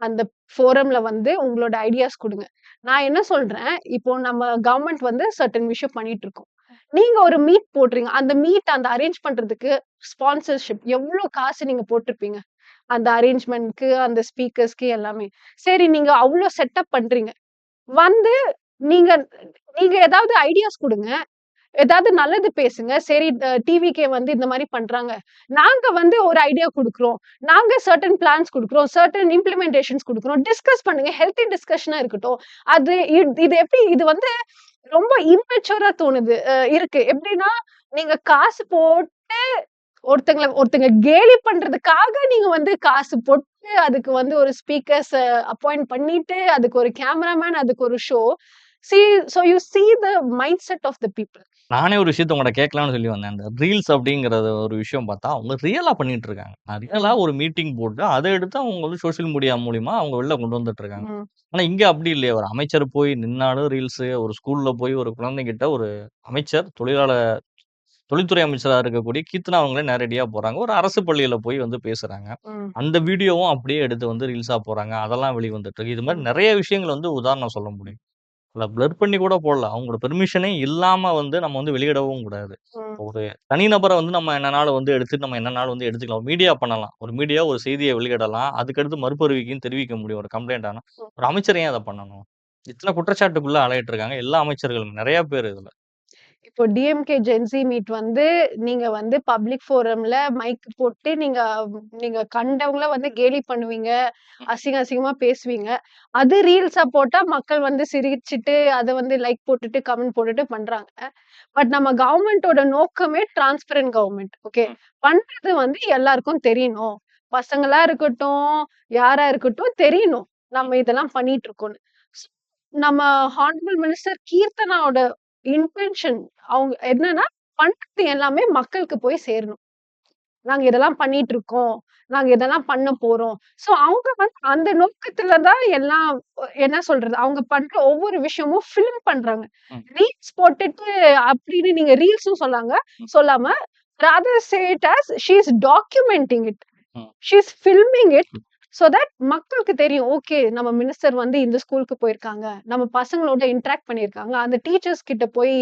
அந்த ஃபோரம்ல வந்து உங்களோட ஐடியாஸ் குடுங்க. நான் என்ன சொல்றேன், இப்போ நம்ம கவர்ன்மெண்ட் வந்து சர்டன் விஷயம் பண்ணிட்டு இருக்கோம். நீங்க ஒரு மீட் போடுறீங்க. அந்த அரேஞ்ச் பண்றதுக்கு ஸ்பான்சர்ஷிப் எவ்ளோ காசு நீங்க போட்டிருப்பீங்க? அந்த அரேஞ்ச்மென்ட்க்கு, அந்த ஸ்பீக்கர்ஸ்க்கு எல்லாமே. சரி நீங்க அவ்ளோ செட்டப் பண்றீங்க. வந்து நீங்க நீங்க ஏதாவது ஐடியாஸ் குடுங்க. ஏதாவது நல்லது பேசுங்க. சரி டிவிகே வந்து இந்த மாரி பண்றாங்க. நாங்க வந்து ஒரு ஐடியா குடுக்குறோம். நாங்க சர்டன் பிளான்ஸ் குடுக்குறோம். சர்டன் இம்ப்ளிமென்டேஷன்ஸ் குடுக்குறோம். டிஸ்கஸ் பண்ணுங்க. ஹெல்த்தி டிஸ்கஷனா இருக்கட்டும். அது இது எப்படி இது வந்து ரொம்ப இம்மெச்சூரா தோணுது. இருக்கு. எப்படின்னா, நீங்க காசு போட்டு ஒருத்தங்க கேலி பண்றதுக்காக நீங்க வந்து காசு போட்டு, அதுக்கு வந்து ஒரு ஸ்பீக்கர்ஸ அப்பாயிண்ட் பண்ணிட்டு, அதுக்கு ஒரு கேமராமேன், அதுக்கு ஒரு show. See so you see the mind set of the people. நானே ஒரு விஷயத்த உங்கட்ட கேட்கலாம்னு சொல்லி வந்தேன். அந்த ரீல்ஸ் அப்படிங்கிறது ஒரு விஷயம் பார்த்தா, அவங்க ரியலா பண்ணிட்டு இருக்காங்க. ரியலா ம். ஒரு மீட்டிங் போட்டு, அத எடுத்து அவங்க வந்து சோசியல் மீடியா மூலியமா அவங்க வெளில கொண்டு வந்துட்டு இருக்காங்க. ம். ஆனா இங்க அப்படி இல்லையே. ஒரு அமைச்சர் போய் நின்னாலும் ரீல்ஸு, ஒரு ஸ்கூல்ல போய் ஒரு குழந்தைகிட்ட ஒரு அமைச்சர், தொழில்துறை அமைச்சரா இருக்கக்கூடிய கீர்த்தனா அவங்களே நேரடியா போறாங்க. ஒரு அரசு பள்ளியில போய் வந்து பேசுறாங்க. ம். அந்த வீடியோவும் அப்படியே எடுத்து வந்து ரீல்ஸா போடுறாங்க. அதெல்லாம் வெளிவந்துட்டு இருக்கு. இது மாரி ம். நெறைய விஷயங்கள் வந்து உதாரணம் சொல்ல முடியும். இல்ல பிளர் பண்ணி கூட போடலாம். அவங்களோட பெர்மிஷனே இல்லாம வந்து நம்ம வந்து வெளியிடவும் கூடாது. ம். ஒரு தனிநபர வந்து நம்ம என்னனாலும் வந்து எடுத்துட்டு நம்ம என்னனாலும் வந்து எடுத்துக்கலாம். மீடியா பண்ணலாம். ஒரு மீடியா ஒரு செய்திய வெளியிடலாம். அதுக்கடுத்து மறுபறிவிக்கையும் தெரிவிக்க முடியும். ஒரு கம்ப்ளைண்ட் ஆனா. ம். ஒரு அமைச்சர் ஏன் அத பண்ணணும்? இத்தன குற்றச்சாட்டுக்குள்ள அலையிட்டு இருக்காங்க. எல்லா அமைச்சர்களும் நெறைய பேர் இதுல. இப்போ டிஎம்கே ஜென்ஸி மீட் வந்து நீங்க வந்து பப்ளிக் ஃபோரம்ல மைக் போட்டு நீங்க நீங்க கண்டவங்கள வந்து கேலி பண்ணுவீங்க. அசிங்கமா பேசுவீங்க. அது ரீல்ஸா போட்டா மக்கள் வந்து சிரிச்சுட்டு, அத வந்து லைக் போட்டுட்டு, கமெண்ட் போட்டுட்டு பண்றாங்க. பட் நம்ம கவர்மெண்ட்டோட நோக்கமே டிரான்ஸ்பரன்ட் கவர்மெண்ட். ஓகே. ம். பண்றது வந்து எல்லாருக்கும் தெரியணும். பசங்களா இருக்கட்டும், யாரா இருக்கட்டும் தெரியணும். நம்ம இதெல்லாம் பண்ணிட்டு இருக்கோம்ன்னு. ஸ் நம்ம ஹானரபிள் மினிஸ்டர் கீர்த்தனாவோட இன்டென்ஷன் அவங்க என்னன்னா, பண்றது எல்லாமே மக்களுக்கு போய் சேரணும். நாங்க இதெல்லாம் பண்ணிட்டு இருக்கோம். நாங்க இதெல்லாம் பண்ண போறோம். சோ அவங்க வந்து அந்த நோக்கத்துல தான் எல்லாம் என்ன சொல்றது? அவங்க பண்ற ஒவ்வொரு விஷயமும் ஃபில்ம் பண்றாங்க. ம். ரீல்ஸ் போட்டுட்டு அப்படின்னு நீங்க ரீல்ஸும் ம். சொல்லாம rather say it as she is documenting it. ம். She is filming it. So that மக்களுக்கு தெரியும். ஓகே நம்ம மினிஸ்டர் வந்து இந்த ஸ்கூலுக்கு போயிருக்காங்க. நம்ம பசங்களோட இன்டராக்ட் பண்ணியிருக்காங்க. அந்த டீச்சர்ஸ் கிட்ட போய்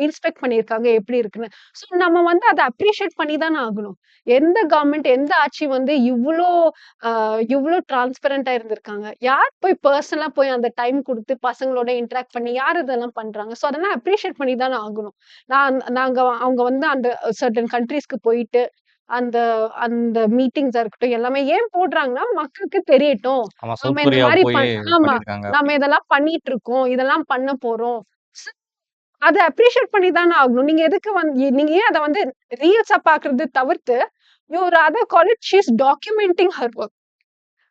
இன்ஸ்பெக்ட் பண்ணியிருக்காங்க எப்படி இருக்குன்னு. சோ நம்ம வந்து அத அப்ரிஷியேட் பண்ணி தானே ஆகணும். எந்த கவர்மெண்ட், எந்த ஆட்சி வந்து அ இவ்ளோ டிரான்ஸ்பரன்ட்டா இருந்திருக்காங்க? யார் போய் பெர்சனலா போய் அந்த டைம் குடுத்து பசங்களோட இன்டராக்ட் பண்ணி யார் இதெல்லாம் பண்றாங்க? சோ அதெல்லாம் அப்ரிஷியேட் பண்ணி தானே ஆகணும். நாங்க அவங்க வந்து அந்த சர்டன் கண்ட்ரீஸ்க்கு போயிட்டு அந்த அந்த மீட்டிங்ஸா இருக்கட்டும், எல்லாமே ஏன் போடுறாங்கன்னா, மக்களுக்கு தெரியட்டும். ஆமா. நம்ம சவுத் இந்த கொரியா மாரி போய் ஆமா. பண்ணியிருக்காங்க நம்ம அப்படின்னு. இதெல்லாம் பண்ணிட்டு இருக்கோம். இதெல்லாம் பண்ண போறோம். ஸ் அத அப்ரிஷியேட் பண்ணி தானே ஆகணும். நீங்க எதுக்கு நீங்க ஏன் அத வந்து ரீல்ஸா பார்க்கறது தவிர்த்து, you rather call it she is documenting her work.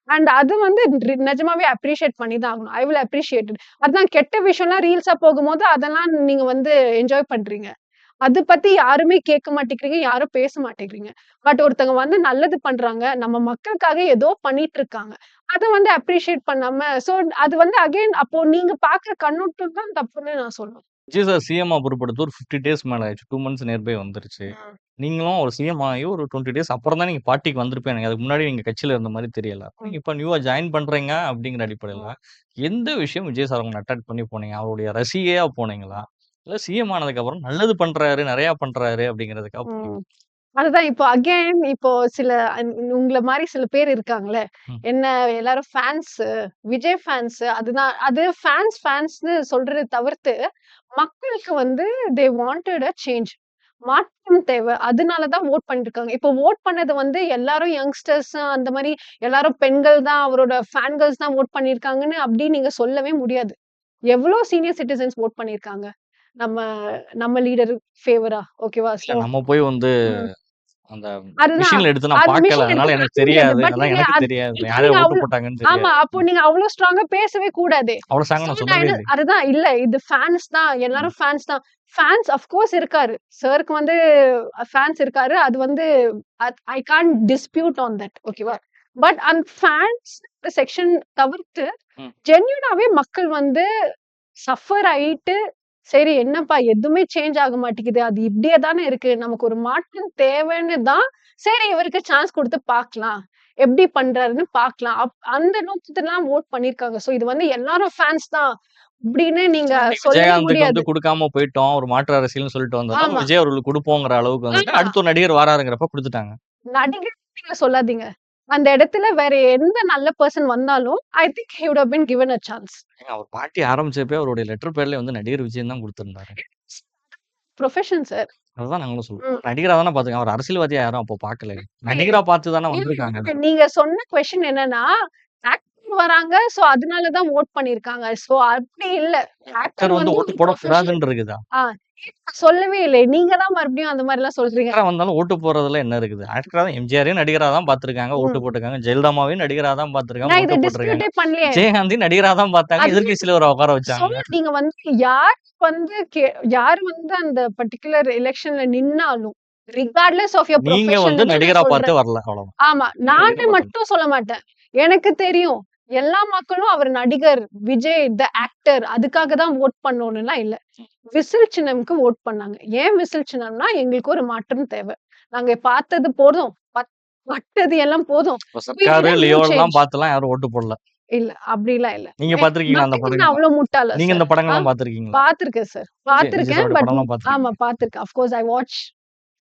And அது வந்து நிஜமாவே அப்ரிஷியேட் பண்ணி தான் ஆகணும். I will appreciate it. அதான் கெட்ட விஷயம்லாம் ரீல்ஸா போகும்போது, அதெல்லாம் நீங்க வந்து என்ஜாய் பண்றீங்க. அது பத்தி யாருமே கேட்க மாட்டேங்கிறீங்க. யாரும் பேச மாட்டேங்கிறீங்க. பட் ஒருத்தங்க வந்து நல்லது பண்றாங்க. நம்ம மக்களுக்காக ஏதோ பண்ணிட்டு இருக்காங்க. அத வந்து அப்ரிஷியேட் பண்ணாம அது வந்து அகைன் அப்போ நீங்க பார்க்குற கண்ணோட்டம் தான் தப்புன்னு நான் சொல்லுவேன். விஜய் சார் சிஎம்மா பொறுப்பெடுத்து ஒரு 50 டேஸ் மேல ஆயிடுச்சு. 2 மந்த்ஸ் நியர் பை வந்துருச்சு. ம். நீங்களும் ஒரு சிஎம் ஆகி ஒரு 20 டேஸ் அப்புறம் தான் நீங்க பார்ட்டிக்கு வந்திருப்பீங்க. அதுக்கு முன்னாடி நீங்க கட்சியில இருந்த மாரி தெரியல. நீங்க ம். இப்ப நியூவா ஜாயின் பண்றீங்க அப்படிங்கிற அடிப்படையில, ம். எந்த விஷயம் விஜய் சார் உங்கள அட்ராக்ட் பண்ணி போனீங்க? அவருடைய ரசிகையா போனீங்களா? இல்ல சிஎம் ஆனதுக்கு அப்புறம் நல்லது பண்றாரு, நெறையா பண்றாரு அப்படிங்கிறதுக்காக ம். போனீங்களா? அதுதான் இப்போ அகைன் இப்போ சில உங்கள மாரி சில பேர் இருக்காங்கல்ல. ம். என்ன எல்லாரும் ஃபேன்ஸு, விஜய் ஃபேன்ஸு அதுதான் அது ஃபேன்ஸ்ன்னு சொல்றத தவிர்த்து, மக்களுக்கு வந்து தே வாண்டட் அ சேஞ்ச். மாற்றம் தேவை. அதனால தான் வோட் பண்ணிருக்காங்க. இப்போ வோட் பண்ணது வந்து எல்லாரும் யங்ஸ்டர்ஸ் அந்த மாரி எல்லாரும் பெண்கள் தான் அவரோட ஃபேன் கேர்ல்ஸ் தான் வோட் பண்ணியிருக்காங்கன்னு அப்படி நீங்க சொல்லவே முடியாது. எவ்ளோ சீனியர் சிட்டிசன்ஸ் வோட் பண்ணியிருக்காங்க. நம்ம நம்ம லீடர் ஃபேவரா ஓகேவா? இல்ல நம்ம போய் வந்து ம். அந்த அதுதான். மிஷின்ல எடுத்து நான் அது பார்க்கல. மிஷின் அதனால எடுத்து எனக்கு பார்க்க முடியாது. தெரியாது. பட் அதெல்லாம் நீங்க எனக்கு தெரியாது. இப்ப யார் நீங்க ஓட்டு போட்டாங்கன்னு ஆமா. தெரியாது. அப்போ நீங்க அவ்ளோ ஸ்ட்ராங்கா பேசவே கூடாதே. அவ்வளோ சோ ஸ்ட்ராங்கா நான் நான் சொல்லவே என்ன இல்லையே. அதுதான் இல்ல இது ஃபேன்ஸ் தான். ம். எல்லாரும் ஃபேன்ஸ் தான். ஃபேன்ஸ் ஆஃப் கோர்ஸ் இருக்காரு. சாருக்கு வந்து ஃபேன்ஸ் இருக்காரு. அது வந்து I can't dispute on that. ஓகேவா? பட் அந்த ஃபேன்ஸ் செக்ஷன் தவிர்த்து ம். ஜென்யூனாவே மக்கள் வந்து சஃபர் ஆயிட்டு, சரி என்னப்பா எதுவுமே சேஞ்ச் ஆக மாட்டேங்குது. அது இப்படியே தானே இருக்கு. நமக்கு ஒரு மாற்றம் தேவைன்னு தான், சரி இவருக்கு சான்ஸ் குடுத்து பார்க்கலாம். எப்படி பண்றாருன்னு பார்க்கலாம். அந்த நோக்கத்துல தான் வோட் பண்ணியிருக்காங்க. சோ இது வந்து எல்லாரும் ஃபேன்ஸ் தான் அப்படின்னு நீங்க இன்னைக்கு சொல்லவே விஜயகாந்துக்கு வந்து முடியாது. குடுக்காம போயிட்டோம். ஒரு மாற்று அரசியல்னு சொல்லிட்டு வந்தோம்னா, ஆமா, விஜய் அவர்களுக்கு குடுப்போங்கிற அளவுக்கு வந்துட்டு, ஆமா. அடுத்து ஒரு நடிகர் வாராருங்கிறப்ப குடுத்துட்டாங்க. நடிகர் நீங்க சொல்லாதீங்க. அந்த இடத்துல வேற எந்த நல்ல பெர்சன் வந்தாலும், I think he would have been given a chance. ஏங்க அவர் பார்ட்டி ஆரம்பிச்சப்பயே அவருடைய லெட்டர் பேட்லயே வந்து நடிகர் விஜய்ன்னு தான் குடுத்திருந்தாரு. Profession sir. அதுதான் நாங்களும் சொல்றோம். ம். நடிகரா தானே பார்த்துருக்காங்க. அவர் அரசியல்வாதியா யாரும் அப்போ பார்க்கல. நடிகரா பார்த்து தானே வந்திருக்காங்க. இல்ல, நீங்க சொன்ன கொஸ்டின் என்னன்னா, ஆக்டர் வராங்க. சோ அதனால தான் வோட் பண்ணியிருக்காங்க. சோ அப்படி இல்ல. ஆக்டர் ஆக்டர் வந்து வந்து ஓட்டு ஒரு ப்ரொஃபஷன். போடக்கூடாதுன்னு இருக்குதா? ஆ சொல்லவே இல்ல. நீங்க தான் மறுபடியும் அந்த மாரிலாம் சொல்றீங்க. ஆக்டரா வந்தாலும் ஓட்டு போடுறதுல என்ன இருக்குது? ஆக்டரா தான் எம்ஜிஆரையும் நடிகரா தான் பார்த்துருக்காங்க. ஓட்டு ம். போட்டுருக்காங்க. ஜெயலலிதாமாவையும் நடிகரா தான் பார்த்துருக்காங்க. நான் இத ஓட்டு போட்டுருக்காங்க. டிஸ்கிரிப்டே பண்ணலையே. விஜயகாந்தையும் நடிகரா தான் பார்த்தாங்க. அது எதிர்க்கட்சியில ஒரு உட்கார வச்சாங்க. நீங்க வந்து வந்து யார் வந்து அந்த பர்ட்டிகுலர் எலக்ஷன்ல நின்னாலும், ரிகார்ட்லெஸ் ஆஃப் யுவர் நீங்க ப்ரொஃபஷன் வந்து நான் நடிகரா சொல்றேன். பார்த்து வரல. அவ்வளவுதான். ஆமா. நானு மட்டும் சொல்ல மாட்டேன். எனக்கு தெரியும். எல்லா மக்களும் அவர் நடிகர், விஜய் த ஆக்டர் அதுக்காக தான் வோட் பண்ணணும்லாம் இல்ல. விசில் சின்னம்க்கு வோட் பண்ணாங்க. ஏன் விசில் சின்னம்னா, எங்களுக்கு ஒரு மாற்றம் தேவை. நாங்க பார்த்தது போதும். பட்டது எல்லாம் போதும். இப்ப We need சர்க்காரு, a new லியோலாம் change. பார்த்துலாம் யாரும் ஓட்டு போடல. இல்ல. அப்படிலாம் இல்ல. நீங்க பார்த்திருக்கீங்களா அந்த நான் படங்கள்? அவ்ளோ முட்டாளா நீங்க சார்? இந்த படங்கள்லாம் பார்த்திருக்கீங்களா? பார்த்திருக்கேன் சார். விஜய் பார்த்திருக்கேன். சாரோட பட் படம்லாம் ஆமா பார்த்திருக்கீங்க. பார்த்திருக்கேன். Of course I watch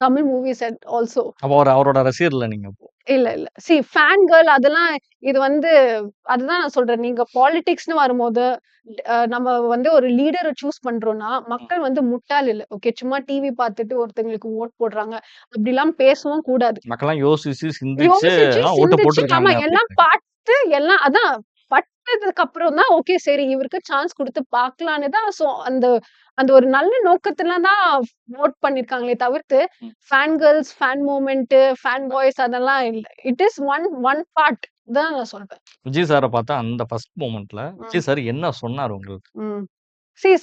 Tamil movies also. அப்போ அவரோட ரசிகர் இல்ல நீங்க அப்போ. இல்ல. ஃபேன் கேர்ள் அதெல்லாம் இது வந்து அதுதான் நான் சொல்றேன். நீங்க பாலிடிக்ஸ்ன்னு வரும்போது, நம்ம வந்து ஒரு லீடர சூஸ் பண்றோம்னா, மக்கள் வந்து முட்டாள் இல்ல. ஓகே சும்மா டிவி பார்த்துட்டு ஒருத்தங்களுக்கு ஓட் போடுறாங்க. அப்படிலாம் பேசவும் கூடாது. மக்கள்லாம் யோசிச்சு, சிந்திச்சு யோசிச்சு, ஓட்டு சிந்திச்சு போட்டுருக்காங்க ஆமா எல்லாம் அப்படின்னு. பார்த்து எல்லாம் அதான் பட்டதுக்கு அப்புறம் தான் ஓகே சரி இவருக்கு சான்ஸ் குடுத்து பார்க்கலான்னு தான் அந்த அந்த ஒரு நல்ல நோக்கத்துல தான் வோட் பண்ணிருக்காங்களே தவிர்த்து ம். Fan girls, fan movement, fan boys அதெல்லாம் இல்ல. இட் இஸ் ஒன் பார்ட் தான் நான் சொல்றேன். விஜய் சார பார்த்தா அந்த ஃபர்ஸ்ட் மொமெண்ட்ல ம். விஜய் சார் என்ன சொன்னாரு உங்களுக்கு?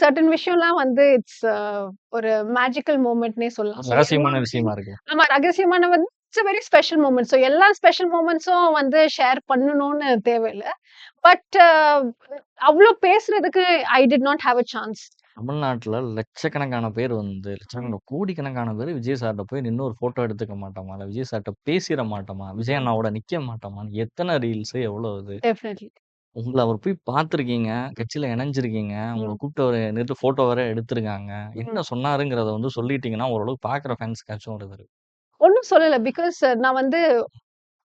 சர்டன் விஷயம்லாம் வந்து இட்ஸ் ஒரு மேஜிக்கல் மூமெண்ட்னே சொல்லலாம். ரகசியமான விஷயமா இருக்கு. ஆமா ரகசியமான வந்து it's very special moment. So எல்லா ஸ்பெஷல் மூமெண்ட்ஸும் வந்து ஷேர் பண்ணணும்னு தேவையில்ல. பட் அவ்ளோ பேசுறதுக்கு I did not have a chance. தமிழ்நாட்டுல லட்சக்கணக்கான பேர் வந்து கோடிக்கணக்கான பேர் விஜய் சார்ட்ட போய் நின்னு ஒரு ஃபோட்டோ எடுத்துக்க மாட்டோமா? இல்ல விஜய் சார்ட்ட பேசிற மாட்டோமா? விஜய் அண்ணாவோட நிக்க மாட்டோமான்னு எத்தன ரீல்ஸ் எவ்வளோ இது? டெஃபினெட்லி. உங்கள அவர் போய் பார்த்துருக்கீங்க. கட்சியில இணைஞ்சிருக்கீங்க. உங்கள கூப்பிட்டு அவரு நிறுத்து ஃபோட்டோ வேற எடுத்திருக்காங்க. என்ன சொன்னாருங்கிறத வந்து சொல்லிட்டீங்கன்னா, ஓரளவுக்கு பார்க்குற ஃபேன்ஸ்க்காச்சும் ஒரு இது இருக்கு. ஒண்ணும் சொல்லல. பிகாஸ் நான் வந்து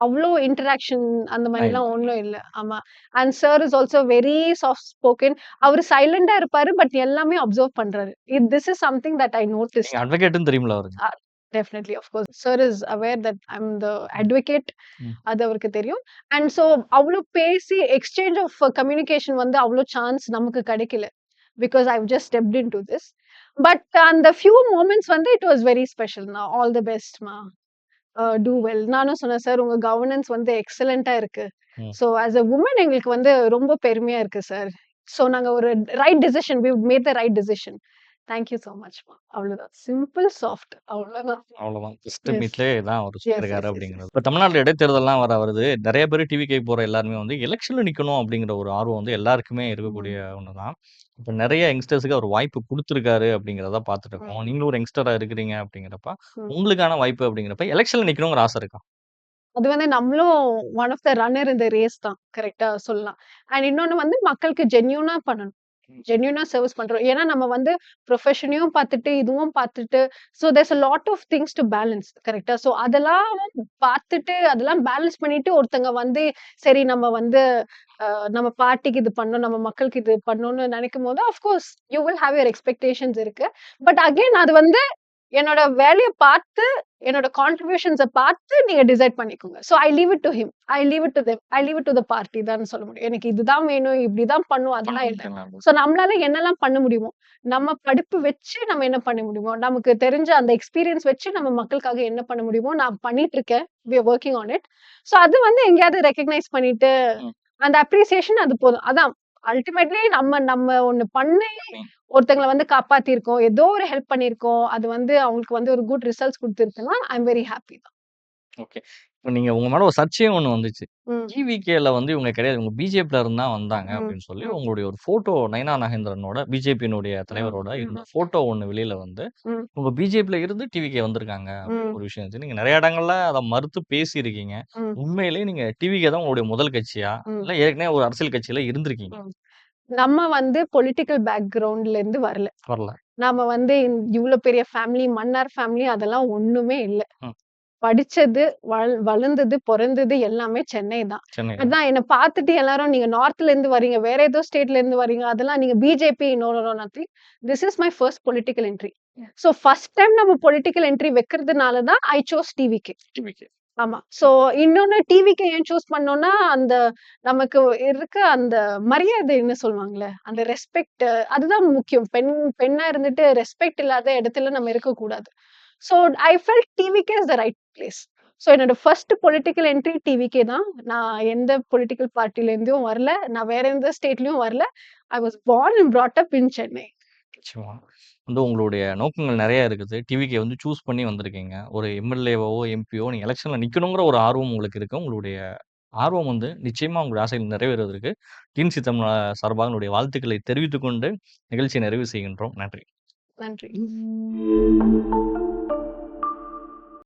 அவ்ளோ இன்டராக்ஷன் அந்த மாரிலாம் ஒண்ணும் இல்ல. ஆமா. And sir is also very soft spoken. அவரு சைலன்ட்டா இருப்பாரு. பட் எல்லாமே அப்சர்வ் பண்றாரு. This is something that I noticed. நீங்க அட்வொகேட்ன்னு தெரியும்ல அவருக்கு? Definitely of course. Sir is aware that I am the advocate. ம். அது அவருக்கு தெரியும். அண்ட் சோ அவ்ளோ பேசி எக்ஸ்சேஞ்ச் ஆஃப் கம்யூனிகேஷன் வந்து அவ்ளோ சான்ஸ் நமக்கு கிடைக்கல. Because I've just stepped into this. But அந்த ஃபியூ மொமெண்ட்ஸ் வந்து இட் வாஸ் வெரி ஸ்பெஷல்மா. ஆல் தி பெஸ்ட்மா. Do well. நானும் சொன்னேன் சார் உங்க கவர்னன்ஸ் வந்து எக்ஸலென்ட்டா இருக்கு. ம். ஸோ ஆஸ் அ வுமன் எங்களுக்கு வந்து ரொம்ப பெருமையா இருக்கு சார். ஸோ நாங்க ஒரு right decision we made the right decision. Thank you so மச்மா. அவ்வளவுதான். சிம்பிள் சாஃப்ட் அவ்வளவுதான். அவ்வளோதான். Just S. மீட்லயே தான் அவரு எஸ், சொல்லியிருக்காரு எஸ், எஸ், அப்படிங்கிறது. எஸ். இப்ப தமிழ்நாட்டுல இடைத்தேர்தல்லாம் வருது. நெறைய பேரு டிவிகே போற எல்லாருமே வந்து எலக்ஷன்ல நிக்கணும் அப்படிங்கிற ஒரு ஆர்வம் வந்து எல்லாருக்குமே ம். இருக்கக்கூடிய ஒண்ணுதான். இப்ப நெறைய யங்ஸ்டர்ஸ்க்கு அவர் வாய்ப்பு குடுத்திருக்காரு அப்படிங்கிறத பார்த்துட்டு இருக்கோம். ம். நீங்களும் ஒரு யங்ஸ்டரா இருக்கிறீங்க அப்படிங்கிறப்ப, ம். உங்களுக்கான வாய்ப்பு அப்படிங்கிறப்ப எலக்ஷன்ல நிக்கணுங்கிற ஆசை இருக்கா? அது வந்து நம்மளும் ஒன் ஆஃப் த ரன்னர் இந்த ரேஸ் தான். கரெக்ட்டா சொல்லலாம். அண்ட் இன்னொன்னு வந்து மக்களுக்கு ஜென்யூனா பண்ணணும். ம். ஜென்யூனா சர்வீஸ் பண்றோம். ஏன்னா நம்ம வந்து ப்ரொஃபஷனையும் பார்த்துட்டு, இதுவும் பார்த்துட்டு, so there's a lot of things to balance. கரெக்ட்டா? ஸோ அதெல்லாம் பார்த்துட்டு, அதெல்லாம் பேலன்ஸ் பண்ணிட்டு ஒருத்தங்க வந்து, சரி நம்ம வந்து நம்ம பார்ட்டிக்கு இது பண்ணணும், நம்ம மக்களுக்கு இது பண்ணணும்னு நினைக்கும்போது, of course you will have your expectations இருக்கு. பட் அகைன் அது வந்து என்னோட வேலைய பார்த்து, என்னோட கான்ட்ரிபியூஷன்ஸ பார்த்து நீங்க டிசைட் பண்ணிக்கோங்க. So I leave it to him. I leave it to them. I leave it to the party தான் சொல்ல முடியும். எனக்கு இதுதான் வேணும், இப்படிதான் பண்ணும் அதெல்லாம் இல்ல. ஸோ நம்மளால என்னெல்லாம் பண்ண முடியுமோ, நம்ம படிப்பு வச்சு நம்ம என்ன பண்ண முடியுமோ, நமக்கு தெரிஞ்ச அந்த எக்ஸ்பீரியன்ஸ் வச்சு நம்ம மக்களுக்காக என்ன பண்ண முடியுமோ, நான் பண்ணிட்டு இருக்கேன். We are working on it. So அது வந்து எங்கேயாவது ரெகக்னைஸ் பண்ணிட்டு, ம். அந்த அப்ரிசியேஷன் அது போதும். அதான் அல்டிமேட்லி நம்ம நம்ம ஒண்ணு பண்ணி ம். ஒருத்தங்கள வந்து காப்பாத்தியிருக்கோம். ஏதோ ஒரு ஹெல்ப் பண்ணியிருக்கோம். அது வந்து அவங்களுக்கு வந்து ஒரு குட் ரிசல்ட்ஸ் குடுத்திருக்குன்னா, ஐ அம் வெரி ஹேப்பி தான். ஓகே. இப்ப நீங்க உங்க மேல ஒரு சர்ச்சையும் ஒண்ணு வந்துச்சு. ம். ஈவிகேல வந்து இவங்க கிடையாது. இவங்க பிஜேபில இருந்து தான் வந்தாங்க ம். அப்படின்னு சொல்லி ம். உங்களுடைய ஒரு ஃபோட்டோ நயனா நாகேந்திரனோட பிஜேபியினுடைய ம். தலைவரோட இருந்த ம். ஃபோட்டோ ஒண்ணு வெளியில வந்து, ம். உங்க பிஜேபில இருந்து டிவிகே வந்திருக்காங்க அப்படின்னு ம். ஒரு விஷயம் இருந்துச்சு. நீங்க நெறைய இடங்கள்ல அத மறுத்து பேசியிருக்கீங்க. ம். உண்மையிலேயே நீங்க டிவிகே தான் உங்களுடைய முதல் கட்சியா? ம். இல்ல ஏற்கனவே ஒரு அரசியல் கட்சியில இருந்திருக்கீங்க? ம். நம்ம வந்து பொலிட்டிக்கல் பேக்ரவுண்ட்ல இருந்து வரல. வரல. நாம வந்து இவ்ளோ பெரிய ஃபேமிலி, மன்னார் ஃபேமிலி அதெல்லாம் ஒண்ணுமே இல்ல. ம். படிச்சது, வளர்ந்தது, பொறந்தது எல்லாமே சென்னை தான். சென்னை தான். அதான் என்ன பார்த்துட்டு எல்லாரும் நீங்க நார்த்ல இருந்து வரீங்க, வேற ஏதோ ஸ்டேட்ல இருந்து வரீங்க. அதெல்லாம் நீங்க BJP no, no, no nothing. This is my first political entry. So first time நம்ம பொலிட்டிக்கல் என்ட்ரி வைக்கிறதுனால தான் ஐ சோஸ் டிவிகே. டிவிக்கு. ஆமா. ஸோ இன்னொன்னு டிவிகே ஏன் சூஸ் பண்ணோம்னா, அந்த நமக்கு இருக்க அந்த மரியாதைன்னு சொல்லுவாங்கல்ல, அந்த ரெஸ்பெக்ட் அதுதான் முக்கியம். பெண்ணா இருந்துட்டு ரெஸ்பெக்ட் இல்லாத இடத்துல நம்ம இருக்கக்கூடாது. So I felt TVK is the right place. So என்னோட ஃபர்ஸ்ட் பொலிட்டிக்கல் என்ட்ரி டிவிகே தான். நான் எந்த பொலிட்டிக்கல் பார்ட்டில இருந்தும் வரல. நான் வேற எந்த ஸ்டேட்லயும் வரல. I was born and brought up in Chennai. நிச்சயமா. வந்து உங்களுடைய நோக்கங்கள் நெறைய இருக்குது. டிவிக்கு வந்து சூஸ் பண்ணி வந்திருக்கீங்க. ஒரு எம்.எல்.ஏவோ, எம்.பி.ஓ நீங்க எலக்ஷன்ல நிக்கணுங்கிற ஒரு ஆர்வம் உங்களுக்கு இருக்கு. உங்களுடைய ஆர்வம் வந்து நிச்சயமா உங்களுடைய ஆசைகள் நிறைவேறுவதற்கு டிஎன்சி தமிழ் சார்பாக என்னுடைய வாழ்த்துக்களை தெரிவித்துக் கொண்டு நிகழ்ச்சியை நிறைவு செய்கின்றோம். நன்றி. நன்றி.